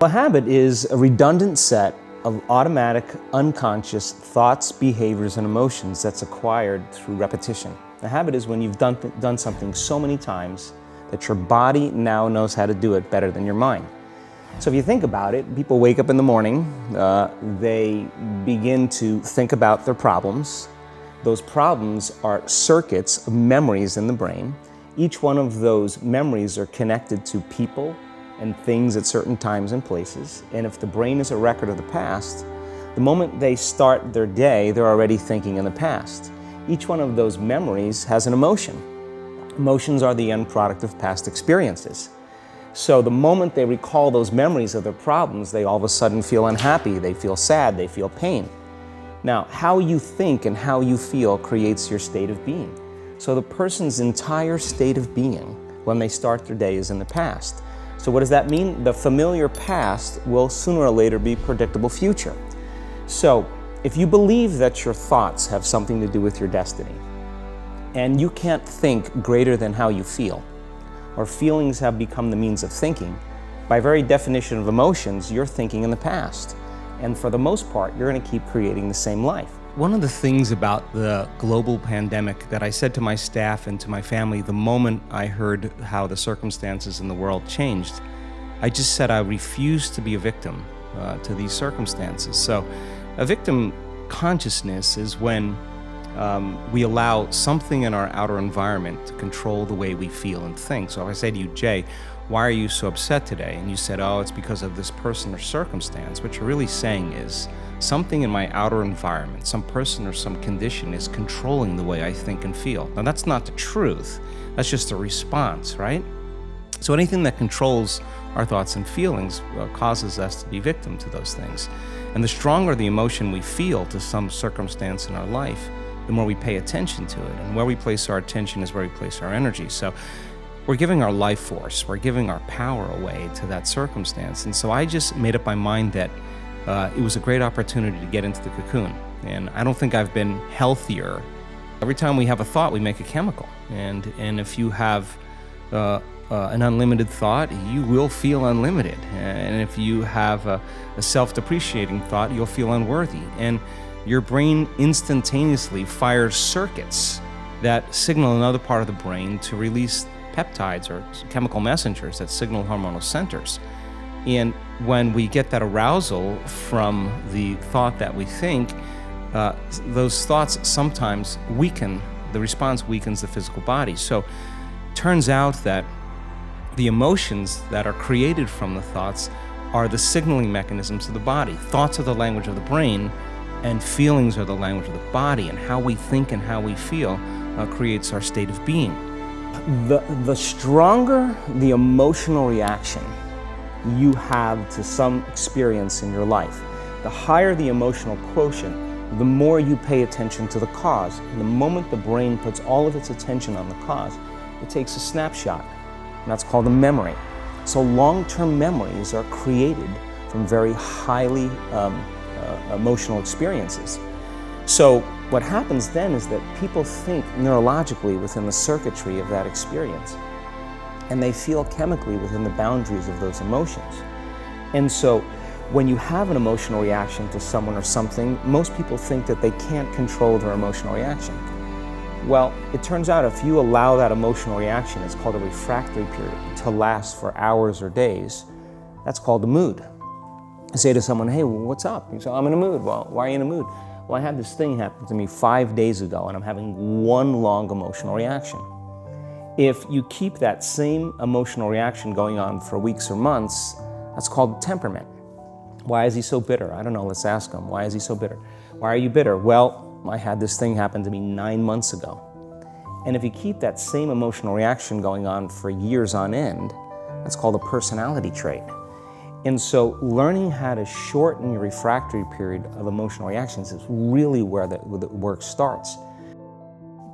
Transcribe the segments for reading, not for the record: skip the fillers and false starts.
A habit is a redundant set of automatic, unconscious thoughts, behaviors, and emotions that's acquired through repetition. A habit is when you've done something so many times that your body now knows how to do it better than your mind. So if you think about it, people wake up in the morning, they begin to think about their problems. Those problems are circuits of memories in the brain. Each one of those memories are connected to people and things at certain times and places. And if the brain is a record of the past, the moment they start their day, they're already thinking in the past. Each one of those memories has an emotion. Emotions are the end product of past experiences. So the moment they recall those memories of their problems, they all of a sudden feel unhappy, they feel sad, they feel pain. Now, how you think and how you feel creates your state of being. So the person's entire state of being when they start their day is in the past. So what does that mean? The familiar past will sooner or later be predictable future. So if you believe that your thoughts have something to do with your destiny, and you can't think greater than how you feel, or feelings have become the means of thinking, by very definition of emotions, you're thinking in the past. And for the most part, you're going to keep creating the same life. One of the things about the global pandemic that I said to my staff and to my family the moment I heard how the circumstances in the world changed, I just said I refuse to be a victim to these circumstances. So a victim consciousness is when we allow something in our outer environment to control the way we feel and think. So if I say to you, Jay, why are you so upset today? And you said, oh, it's because of this person or circumstance. What you're really saying is something in my outer environment, some person or some condition is controlling the way I think and feel. Now that's not the truth. That's just a response, right? So anything that controls our thoughts and feelings causes us to be victim to those things. And the stronger the emotion we feel to some circumstance in our life, the more we pay attention to it. And where we place our attention is where we place our energy. So we're giving our life force, we're giving our power away to that circumstance. And so I just made up my mind that it was a great opportunity to get into the cocoon. And I don't think I've been healthier. Every time we have a thought, we make a chemical. And if you have an unlimited thought, you will feel unlimited. And if you have a self-depreciating thought, you'll feel unworthy. And your brain instantaneously fires circuits that signal another part of the brain to release peptides or chemical messengers that signal hormonal centers. And when we get that arousal from the thought that we think, those thoughts sometimes weaken, the response weakens the physical body. So it turns out that the emotions that are created from the thoughts are the signaling mechanisms of the body. Thoughts are the language of the brain, and feelings are the language of the body, and how we think and how we feel creates our state of being. The stronger the emotional reaction you have to some experience in your life, the higher the emotional quotient, the more you pay attention to the cause. And the moment the brain puts all of its attention on the cause, it takes a snapshot, and that's called a memory. So long-term memories are created from very highly emotional experiences. So what happens then is that people think neurologically within the circuitry of that experience, and they feel chemically within the boundaries of those emotions. And so when you have an emotional reaction to someone or something, most people think that they can't control their emotional reaction. Well, it turns out if you allow that emotional reaction, it's called a refractory period, to last for hours or days, that's called a mood. I say to someone, hey, what's up? You say, I'm in a mood. Well, why are you in a mood? Well, I had this thing happen to me 5 days ago, and I'm having one long emotional reaction. If you keep that same emotional reaction going on for weeks or months, that's called temperament. Why is he so bitter? I don't know, let's ask him. Why is he so bitter? Why are you bitter? Well, I had this thing happen to me 9 months ago. And if you keep that same emotional reaction going on for years on end, that's called a personality trait. And so learning how to shorten your refractory period of emotional reactions is really where the work starts.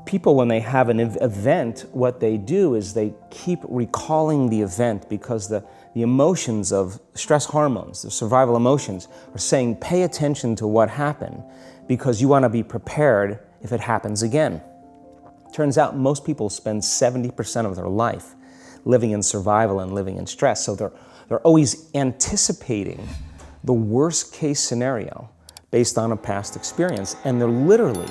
People, when they have an event, what they do is they keep recalling the event because the emotions of stress hormones, the survival emotions, are saying pay attention to what happened because you want to be prepared if it happens again. Turns out most people spend 70% of their life living in survival and living in stress. So they're always anticipating the worst case scenario based on a past experience. And they're literally,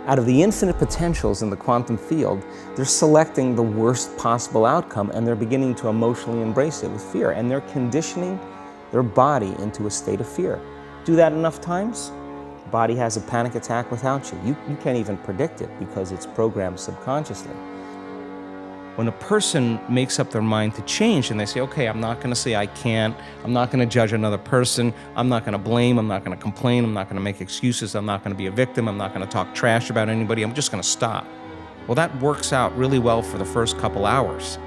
out of the infinite potentials in the quantum field, they're selecting the worst possible outcome, and they're beginning to emotionally embrace it with fear. And they're conditioning their body into a state of fear. Do that enough times, the body has a panic attack without you. You can't even predict it because it's programmed subconsciously. When a person makes up their mind to change and they say, okay, I'm not gonna say I can't, I'm not gonna judge another person, I'm not gonna blame, I'm not gonna complain, I'm not gonna make excuses, I'm not gonna be a victim, I'm not gonna talk trash about anybody, I'm just gonna stop. Well, that works out really well for the first couple hours.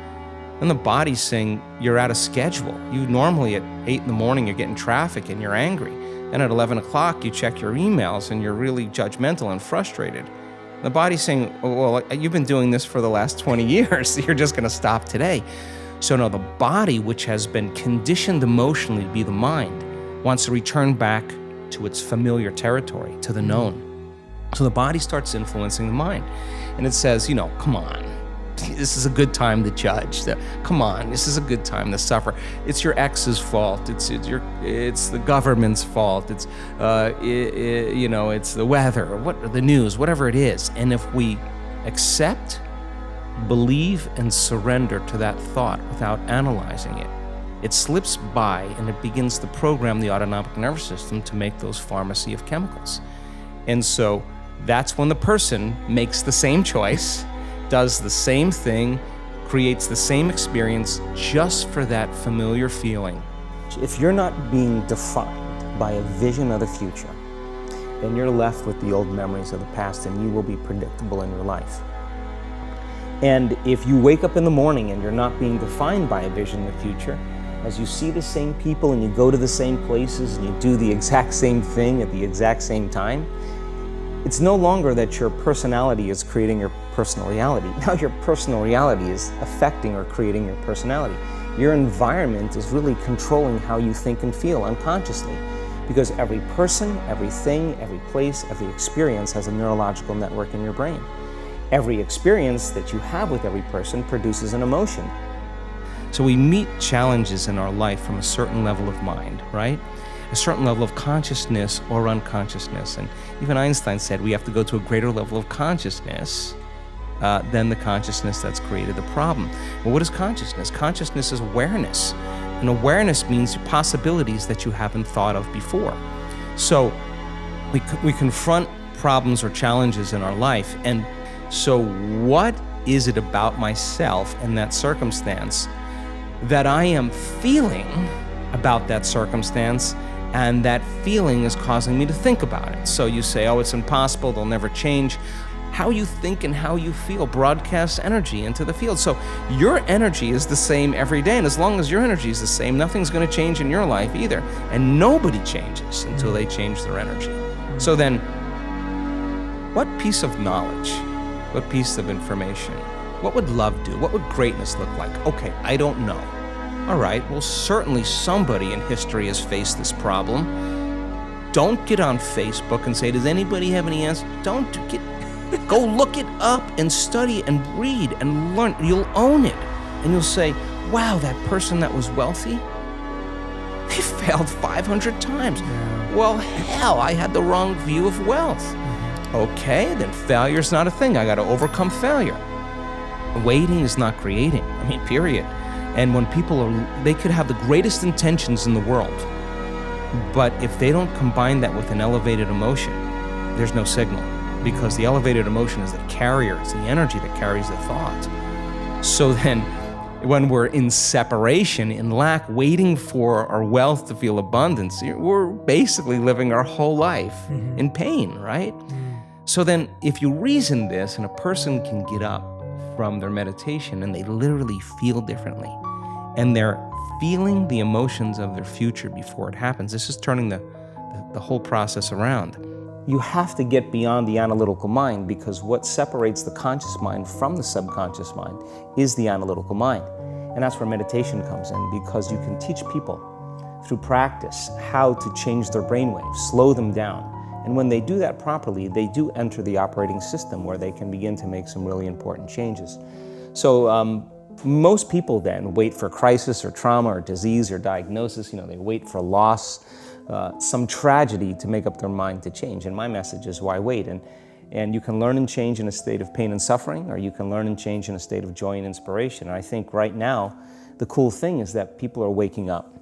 Then the body's saying you're out of schedule. You normally at 8 in the morning, you're getting traffic and you're angry. Then at 11 o'clock, you check your emails and you're really judgmental and frustrated. The body's saying, well, you've been doing this for the last 20 years. You're just going to stop today. So no, the body, which has been conditioned emotionally to be the mind, wants to return back to its familiar territory, to the known. So the body starts influencing the mind. And it says, come on. This is a good time to judge. Come on, this is a good time to suffer. It's your ex's fault. It's the government's fault. It's it's the weather, the news, whatever it is. And if we accept, believe, and surrender to that thought without analyzing it, it slips by and it begins to program the autonomic nervous system to make those pharmacy of chemicals. And so that's when the person makes the same choice, does the same thing, creates the same experience just for that familiar feeling. If you're not being defined by a vision of the future, then you're left with the old memories of the past and you will be predictable in your life. And if you wake up in the morning and you're not being defined by a vision of the future, as you see the same people and you go to the same places and you do the exact same thing at the exact same time, it's no longer that your personality is creating your personal reality. Now your personal reality is affecting or creating your personality. Your environment is really controlling how you think and feel unconsciously, because every person, everything, every place, every experience has a neurological network in your brain. Every experience that you have with every person produces an emotion. So we meet challenges in our life from a certain level of mind, right? A certain level of consciousness or unconsciousness. And even Einstein said we have to go to a greater level of consciousness than the consciousness that's created the problem. Well, what is consciousness? Consciousness is awareness. And awareness means possibilities that you haven't thought of before. So we confront problems or challenges in our life. And so what is it about myself in that circumstance that I am feeling about that circumstance, and that feeling is causing me to think about it? So you say, oh, it's impossible, they'll never change. How you think and how you feel broadcasts energy into the field. So your energy is the same every day, and as long as your energy is the same, nothing's going to change in your life either. And nobody changes until they change their energy. So then, what piece of knowledge, what piece of information, what would love do? What would greatness look like? Okay, I don't know. All right, well, certainly somebody in history has faced this problem. Don't get on Facebook and say, does anybody have any answers? Go look it up and study and read and learn. You'll own it. And you'll say, wow, that person that was wealthy, they failed 500 times. Yeah. Well, hell, I had the wrong view of wealth. Okay, then failure's not a thing. I got to overcome failure. Waiting is not creating. Period. And when people they could have the greatest intentions in the world, but if they don't combine that with an elevated emotion, there's no signal, because the elevated emotion is the carrier, it's the energy that carries the thought. So then, when we're in separation, in lack, waiting for our wealth to feel abundance, we're basically living our whole life in pain, right? So then, if you reason this, and a person can get up from their meditation and they literally feel differently, and they're feeling the emotions of their future before it happens. This is turning the whole process around. You have to get beyond the analytical mind, because what separates the conscious mind from the subconscious mind is the analytical mind. And that's where meditation comes in, because you can teach people through practice how to change their brainwaves, slow them down. And when they do that properly, they do enter the operating system where they can begin to make some really important changes. So Most people then wait for crisis or trauma or disease or diagnosis. They wait for loss, some tragedy to make up their mind to change. And my message is, why wait? And you can learn and change in a state of pain and suffering, or you can learn and change in a state of joy and inspiration. And I think right now, the cool thing is that people are waking up.